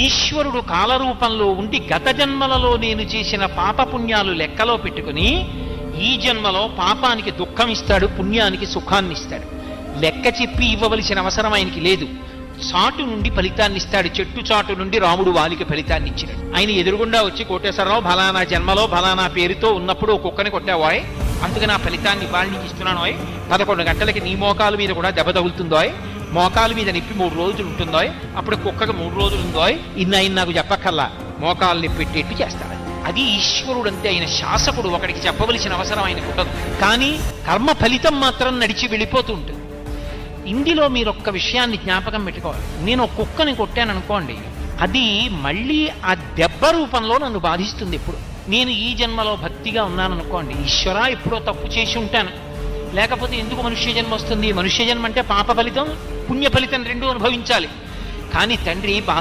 ఈశ్వరుడు కాలరూపంలో ఉండి గత జన్మలలో నేను చేసిన పాపపుణ్యాలు లెక్కలో పెట్టుకుని ఈ జన్మలో పాపానికి దుఃఖం ఇస్తాడు, పుణ్యానికి సుఖాన్ని ఇస్తాడు. లెక్క చెప్పి ఇవ్వవలసిన అవసరం ఆయనకి లేదు. చాటు నుండి ఫలితాన్ని ఇస్తాడు. చెట్టు చాటు నుండి రాముడు వాలికి ఫలితాన్ని ఇచ్చినాడు. ఆయన ఎదురుగుండా వచ్చి కోటేశ్వరరావు ఫలానా జన్మలో ఫలానా పేరుతో ఉన్నప్పుడు కుక్కని కొట్టావాయ్, అందుకే నా ఫలితాన్ని వాళ్ళకి ఇస్తున్నాను. 11 గంటలకి నీ మోకాలు మీద కూడా దెబ్బ తగులుతుందో, మోకాలు మీద నొప్పి 3 రోజులు ఉంటుందో, అప్పుడు కుక్కకు 3 రోజులు ఉందో, ఆయన నాకు చెప్పక్కల్లా మోకాలు నొప్పి పెట్టేట్టు చేస్తాడు. అది ఈశ్వరుడు అంతే. ఆయన శాసకుడు, ఒకడికి చెప్పవలసిన అవసరం ఆయనకు ఉండదు. కానీ కర్మ ఫలితం మాత్రం నడిచి వెళ్ళిపోతూ ఉంటుంది. ఇందులో మీరు ఒక్క విషయాన్ని జ్ఞాపకం పెట్టుకోవాలి. నేను ఒక కుక్కని కొట్టాను అనుకోండి, అది మళ్ళీ ఆ దెబ్బ రూపంలో నన్ను బాధిస్తుంది. ఎప్పుడు నేను ఈ జన్మలో భక్తిగా ఉన్నాను అనుకోండి, ఈశ్వరా ఎప్పుడో తప్పు చేసి ఉంటాను, లేకపోతే ఎందుకు మనుష్య జన్మ వస్తుంది? మనుష్య జన్మ అంటే పాప ఫలితం పుణ్య ఫలితం 2 అనుభవించాలి. కానీ తండ్రి బాధ